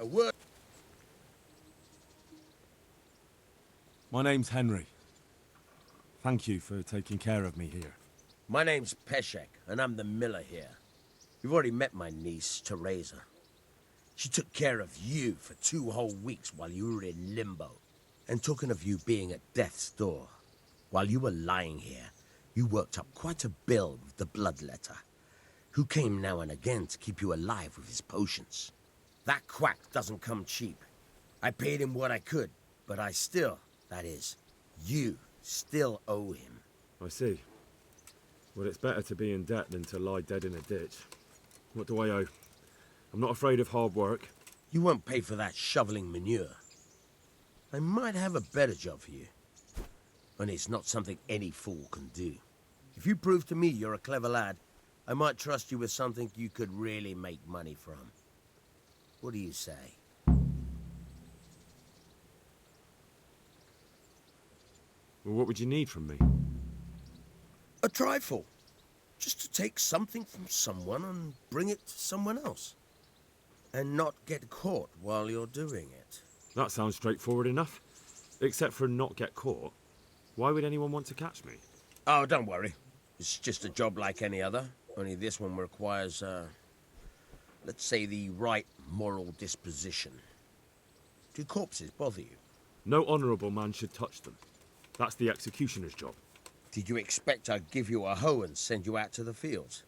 A word. My name's Henry. Thank you for taking care of me here. My name's Peshek, and I'm the miller here. You've already met my niece, Teresa. She took care of you for 2 whole weeks while you were in limbo. And talking of you being at death's door, while you were lying here, you worked up quite a bill with the bloodletter, who came now and again to keep you alive with his potions. That quack doesn't come cheap. I paid him what I could, but I still, that is, you still owe him. I see. Well, it's better to be in debt than to lie dead in a ditch. What do I owe? I'm not afraid of hard work. You won't pay for that shoveling manure. I might have a better job for you. And it's not something any fool can do. If you prove to me you're a clever lad, I might trust you with something you could really make money from. What do you say? Well, what would you need from me? A trifle. Just to take something from someone and bring it to someone else. And not get caught while you're doing it. That sounds straightforward enough. Except for not get caught. Why would anyone want to catch me? Oh, don't worry. It's just a job like any other. Only this one requires, let's say, the right moral disposition. Do corpses bother you? No honourable man should touch them. That's the executioner's job. Did you expect I'd give you a hoe and send you out to the fields?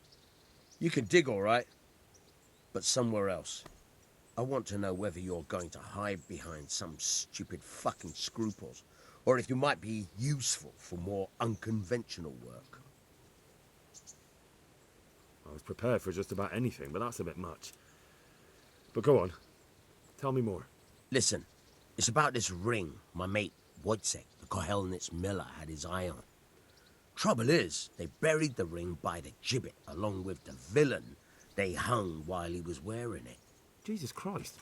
You can dig all right, but somewhere else. I want to know whether you're going to hide behind some stupid fucking scruples, or if you might be useful for more unconventional work. I was prepared for just about anything, but that's a bit much. But go on. Tell me more. Listen, it's about this ring my mate Wojciech, the Kohelnitz miller, had his eye on. Trouble is, they buried the ring by the gibbet along with the villain they hung while he was wearing it. Jesus Christ.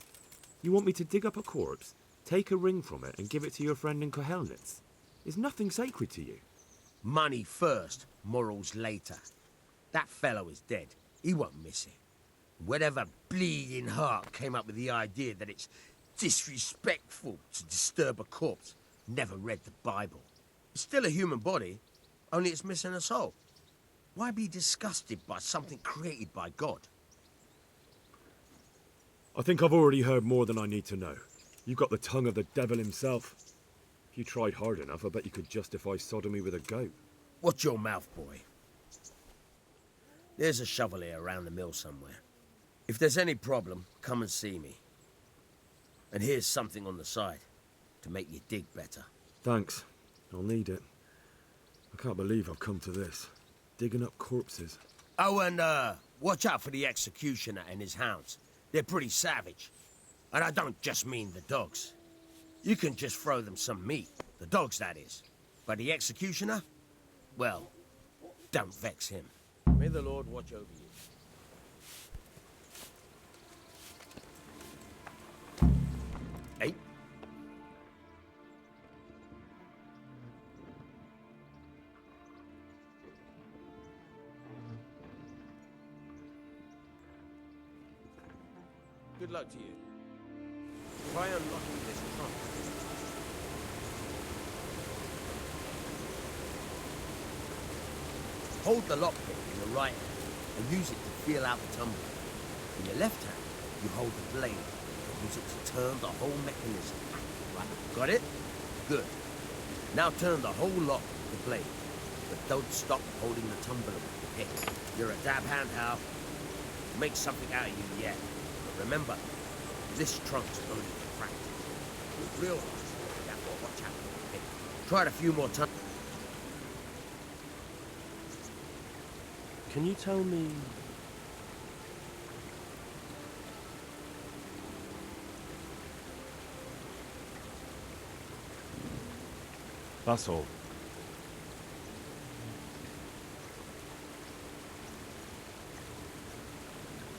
You want me to dig up a corpse, take a ring from it, and give it to your friend in Kohelnitz? Is nothing sacred to you? Money first, morals later. That fellow is dead. He won't miss it. Whatever bleeding heart came up with the idea that it's disrespectful to disturb a corpse never read the Bible. It's still a human body, only it's missing a soul. Why be disgusted by something created by God? I think I've already heard more than I need to know. You've got the tongue of the devil himself. If you tried hard enough, I bet you could justify sodomy with a goat. Watch your mouth, boy. There's a shovel here around the mill somewhere. If there's any problem, come and see me. And here's something on the side to make you dig better. Thanks. I'll need it. I can't believe I've come to this. Digging up corpses. Oh, and watch out for the executioner and his hounds. They're pretty savage. And I don't just mean the dogs. You can just throw them some meat. The dogs, that is. But the executioner? Well, don't vex him. May the Lord watch over you. Hey? Good luck to you. Try unlocking this trunk. Hold the lockpick in the right hand and use it to feel out the tumbler. In your left hand, you hold the blade and use it to turn the whole mechanism. Right, got it? Good. Now turn the whole lock with the blade, but don't stop holding the tumbler with the pick. You're a dab hand, Hal. Make something out of you yet. But remember, this trunk's only for practice. With real ones, you have to watch out for the pick. Try it a few more times. Can you tell me... That's all.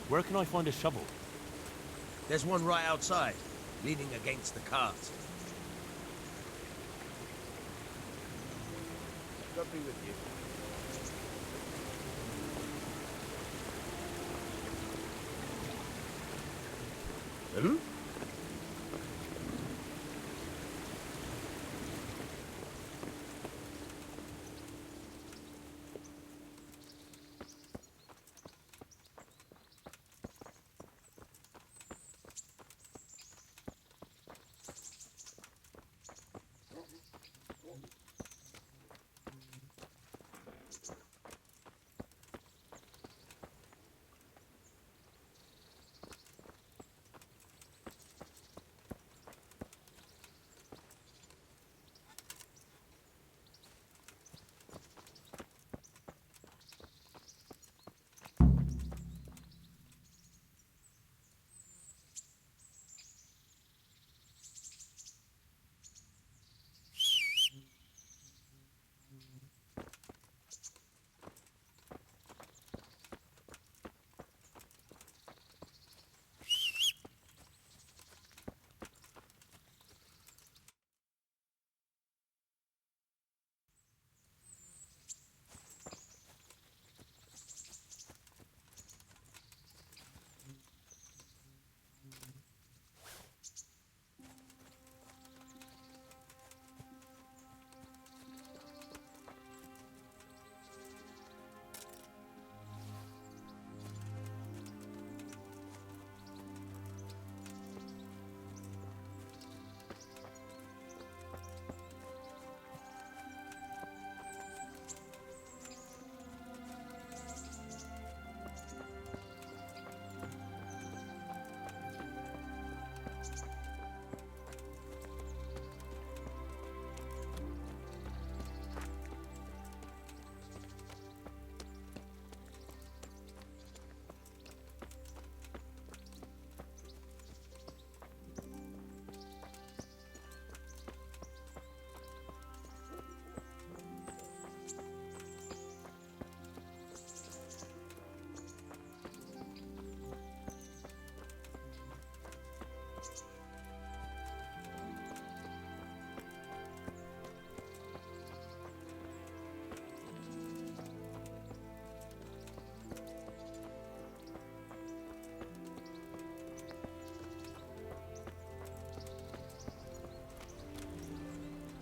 Where can I find a shovel? There's one right outside, leaning against the cart. God be with you. Hmm?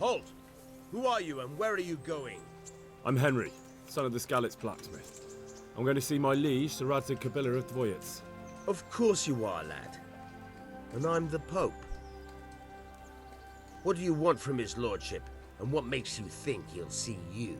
Halt! Who are you and where are you going? I'm Henry, son of the Skalitz blacksmith. I'm going to see my liege, Sir Radzig Kabila of Dvoyets. Of course you are, lad. And I'm the Pope. What do you want from his lordship? And what makes you think he'll see you?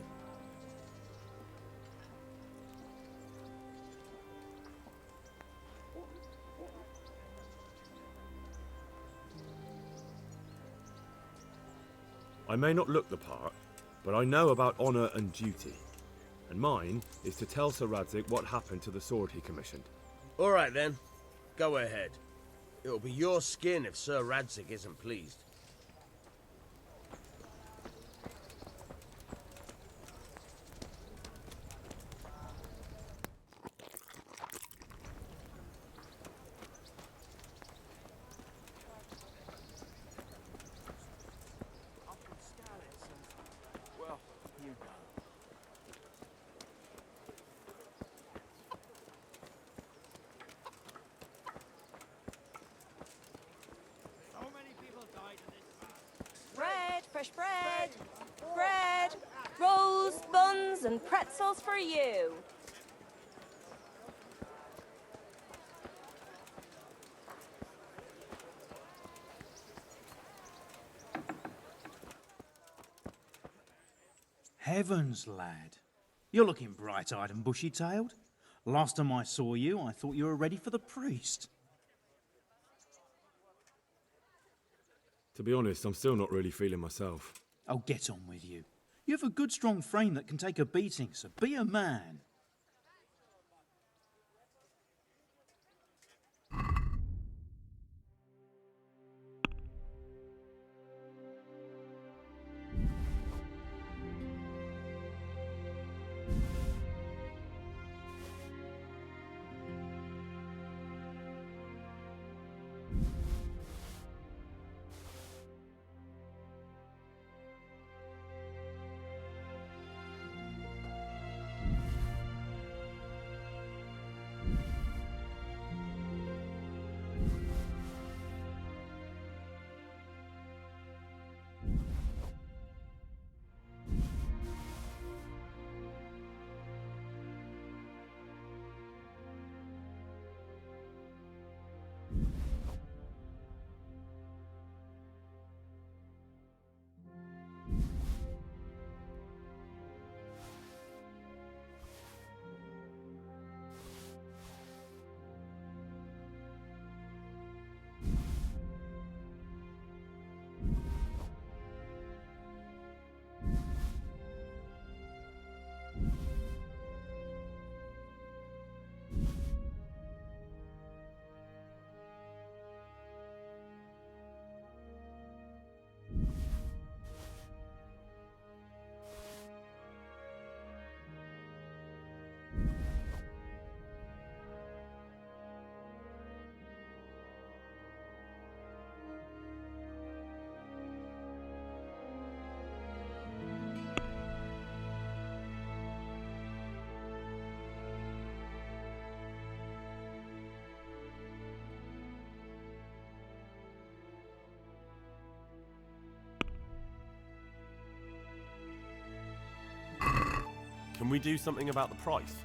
I may not look the part, but I know about honour and duty. And mine is to tell Sir Radzig what happened to the sword he commissioned. All right then. Go ahead. It'll be your skin if Sir Radzig isn't pleased. Well, you know. So many people died in this mass. Bread, fresh bread, bread, rolls, buns, and pretzels for you. Heavens, lad. You're looking bright-eyed and bushy-tailed. Last time I saw you, I thought you were ready for the priest. To be honest, I'm still not really feeling myself. Oh, get on with you. You have a good, strong frame that can take a beating, so be a man. Can we do something about the price?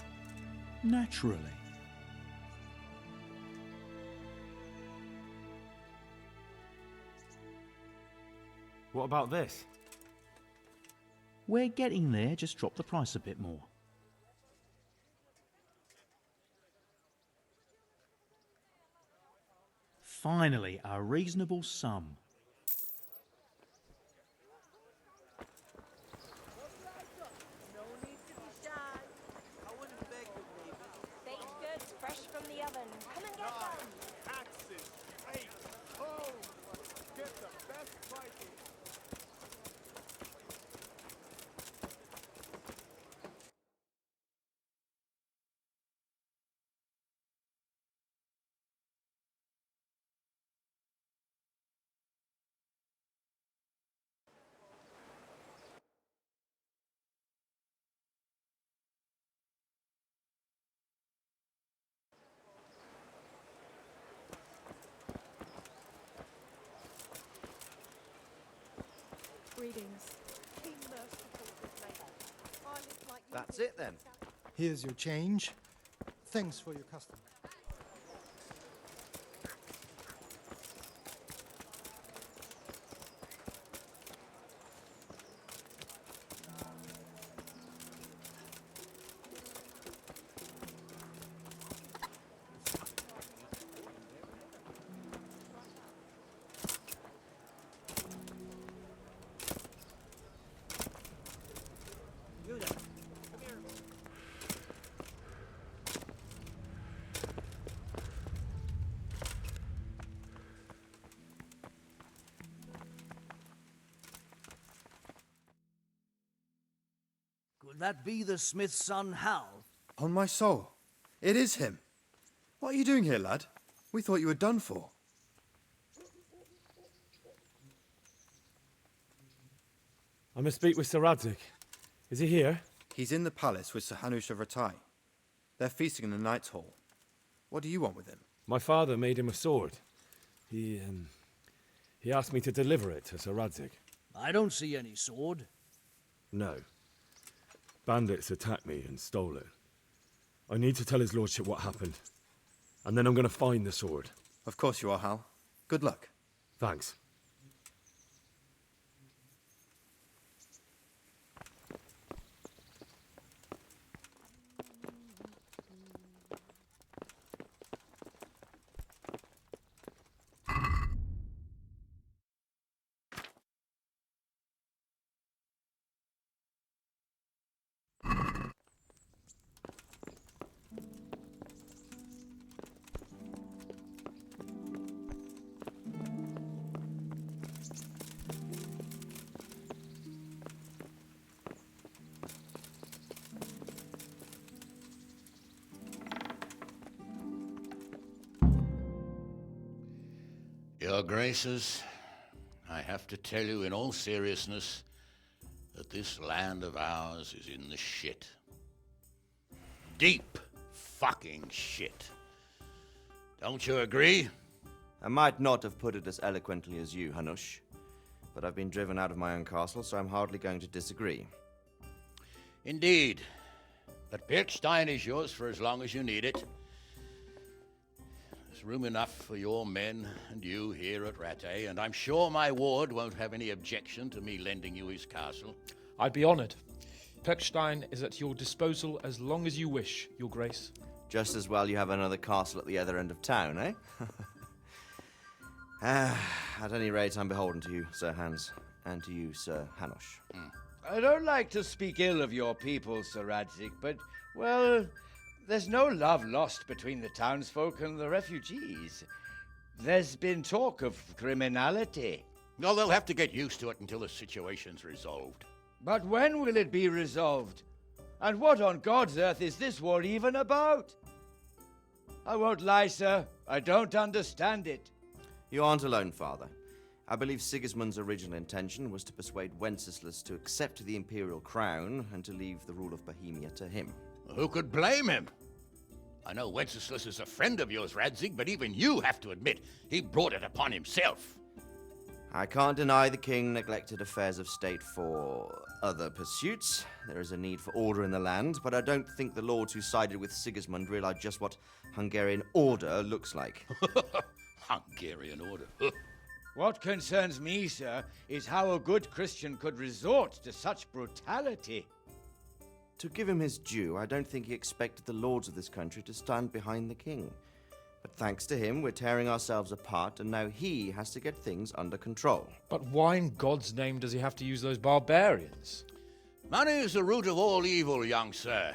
Naturally. What about this? We're getting there, just drop the price a bit more. Finally, a reasonable sum. Baked goods fresh from the oven. Come and get them. Taxes, rate, oh, get the best prices. tidings. Be merciful, good lady. I live like you That's did it then. Here's your change. Thanks for your custom. Could that be the smith's son, Hal? On my soul. It is him. What are you doing here, lad? We thought you were done for. I must speak with Sir Radzig. Is he here? He's in the palace with Sir Hanush of Ratai. They're feasting in the Knight's Hall. What do you want with him? My father made him a sword. He asked me to deliver it to Sir Radzig. I don't see any sword. No. Bandits attacked me and stole it. I need to tell his lordship what happened. And then I'm going to find the sword. Of course you are, Hal. Good luck. Thanks. Your Graces, I have to tell you in all seriousness that this land of ours is in the shit. Deep fucking shit. Don't you agree? I might not have put it as eloquently as you, Hanush, but I've been driven out of my own castle, so I'm hardly going to disagree. Indeed. But Birkstein is yours for as long as you need it. There's room enough for your men and you here at Rattay, and I'm sure my ward won't have any objection to me lending you his castle. I'd be honoured. Pechstein is at your disposal as long as you wish, Your Grace. Just as well you have another castle at the other end of town, eh? At any rate, I'm beholden to you, Sir Hans, and to you, Sir Hanush. I don't like to speak ill of your people, Sir Radzig, but, well, there's no love lost between the townsfolk and the refugees. There's been talk of criminality. No, they'll have to get used to it until the situation's resolved. But when will it be resolved? And what on God's earth is this war even about? I won't lie, sir. I don't understand it. You aren't alone, Father. I believe Sigismund's original intention was to persuade Wenceslas to accept the imperial crown and to leave the rule of Bohemia to him. Who could blame him? I know Wenceslas is a friend of yours, Radzig, but even you have to admit he brought it upon himself. I can't deny the king neglected affairs of state for other pursuits. There is a need for order in the land, but I don't think the lords who sided with Sigismund realized just what Hungarian order looks like. Hungarian order? What concerns me, sir, is how a good Christian could resort to such brutality. To give him his due, I don't think he expected the lords of this country to stand behind the king. But thanks to him, we're tearing ourselves apart, and now he has to get things under control. But why in God's name does he have to use those barbarians? Money is the root of all evil, young sir.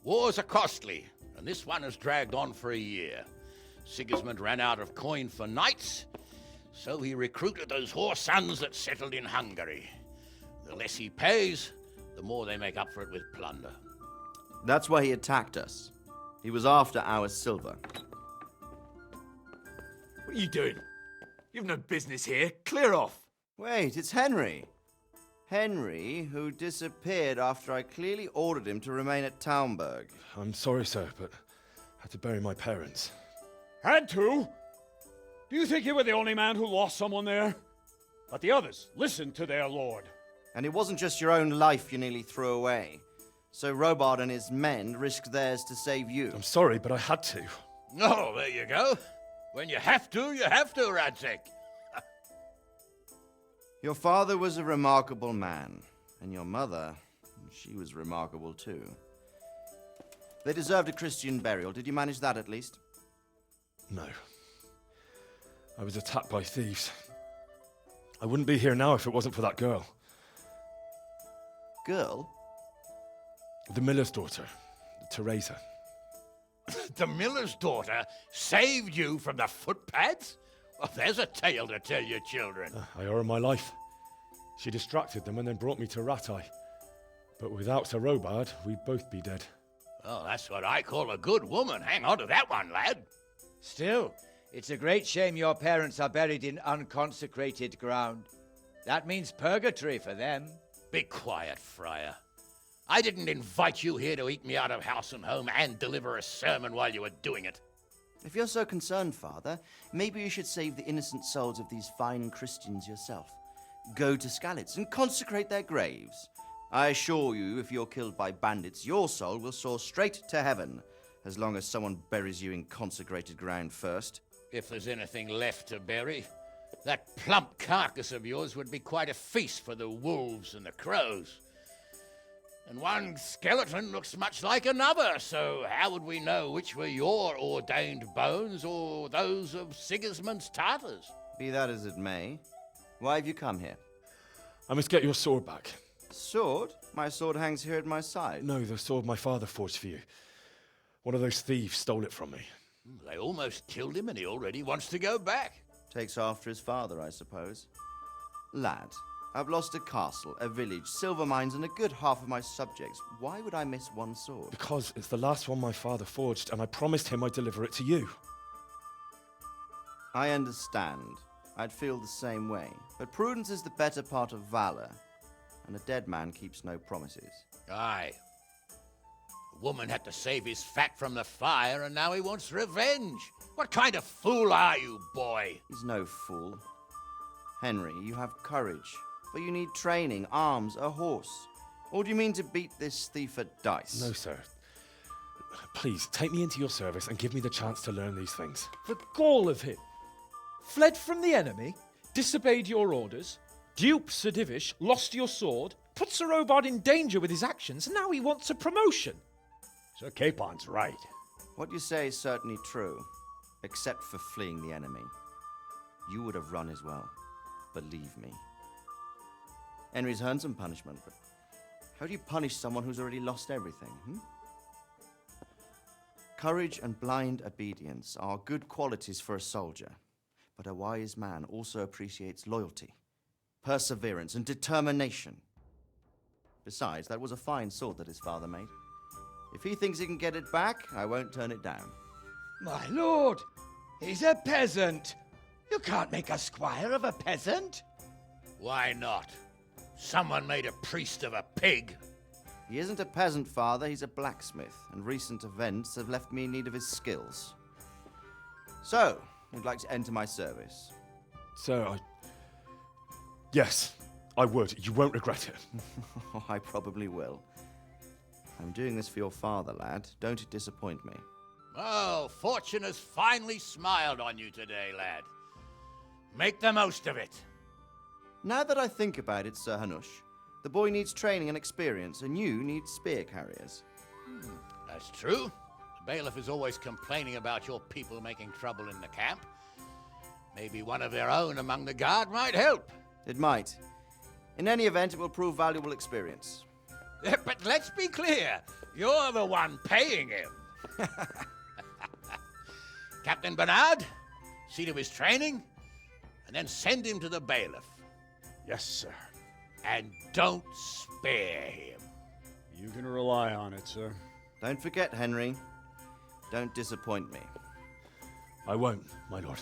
Wars are costly, and this one has dragged on for a year. Sigismund ran out of coin for knights, so he recruited those whore sons that settled in Hungary. The less he pays, the more they make up for it with plunder. That's why he attacked us. He was after our silver. What are you doing? You've no business here. Clear off. Wait, it's Henry. Henry, who disappeared after I clearly ordered him to remain at Taunberg. I'm sorry, sir, but I had to bury my parents. Had to? Do you think you were the only man who lost someone there? But the others listened to their lord. And it wasn't just your own life you nearly threw away. So Robard and his men risked theirs to save you. I'm sorry, but I had to. Oh, there you go. When you have to, Radzik. Your father was a remarkable man, and your mother, she was remarkable too. They deserved a Christian burial. Did you manage that at least? No. I was attacked by thieves. I wouldn't be here now if it wasn't for that girl. Girl? The miller's daughter, Teresa. The miller's daughter saved you from the footpads? Well, there's a tale to tell your children. I owe her my life. She distracted them and then brought me to Ratai. But without Sir Robard, we'd both be dead. Oh, that's what I call a good woman. Hang on to that one, lad. Still, it's a great shame your parents are buried in unconsecrated ground. That means purgatory for them. Be quiet, Friar. I didn't invite you here to eat me out of house and home and deliver a sermon while you were doing it. If you're so concerned, Father, maybe you should save the innocent souls of these fine Christians yourself. Go to Skalitz and consecrate their graves. I assure you, if you're killed by bandits, your soul will soar straight to heaven, as long as someone buries you in consecrated ground first. If there's anything left to bury, that plump carcass of yours would be quite a feast for the wolves and the crows. And one skeleton looks much like another, so how would we know which were your ordained bones or those of Sigismund's Tartars? Be that as it may, why have you come here? I must get your sword back. Sword? My sword hangs here at my side. No, the sword my father forged for you. One of those thieves stole it from me. They almost killed him and he already wants to go back. Takes after his father, I suppose. Lad, I've lost a castle, a village, silver mines, and a good half of my subjects. Why would I miss one sword? Because it's the last one my father forged, and I promised him I'd deliver it to you. I understand. I'd feel the same way. But prudence is the better part of valor, and a dead man keeps no promises. Aye. A woman had to save his fat from the fire, and now he wants revenge. What kind of fool are you, boy? He's no fool. Henry, you have courage, but you need training, arms, a horse. Or do you mean to beat this thief at dice? No, sir. Please, take me into your service and give me the chance to learn these things. The gall of him. Fled from the enemy, disobeyed your orders, duped Sir Divish, lost your sword, put Sir Robard in danger with his actions, and now he wants a promotion. Sir Capon's right. What you say is certainly true, except for fleeing the enemy. You would have run as well, believe me. Henry's earned some punishment, but how do you punish someone who's already lost everything, Courage and blind obedience are good qualities for a soldier, but a wise man also appreciates loyalty, perseverance, and determination. Besides, that was a fine sword that his father made. If he thinks he can get it back, I won't turn it down. My lord, he's a peasant. You can't make a squire of a peasant. Why not? Someone made a priest of a pig. He isn't a peasant, Father. He's a blacksmith, and recent events have left me in need of his skills. So, you'd like to enter my service? Sir, Yes, I would. You won't regret it. I probably will. I'm doing this for your father, lad. Don't disappoint me. Oh, fortune has finally smiled on you today, lad. Make the most of it. Now that I think about it, Sir Hanush, the boy needs training and experience, and you need spear carriers. That's true. The bailiff is always complaining about your people making trouble in the camp. Maybe one of their own among the guard might help. It might. In any event, it will prove valuable experience. But let's be clear. You're the one paying him. Captain Bernard, see to his training, and then send him to the bailiff. Yes, sir. And don't spare him. You can rely on it, sir. Don't forget, Henry. Don't disappoint me. I won't, my lord.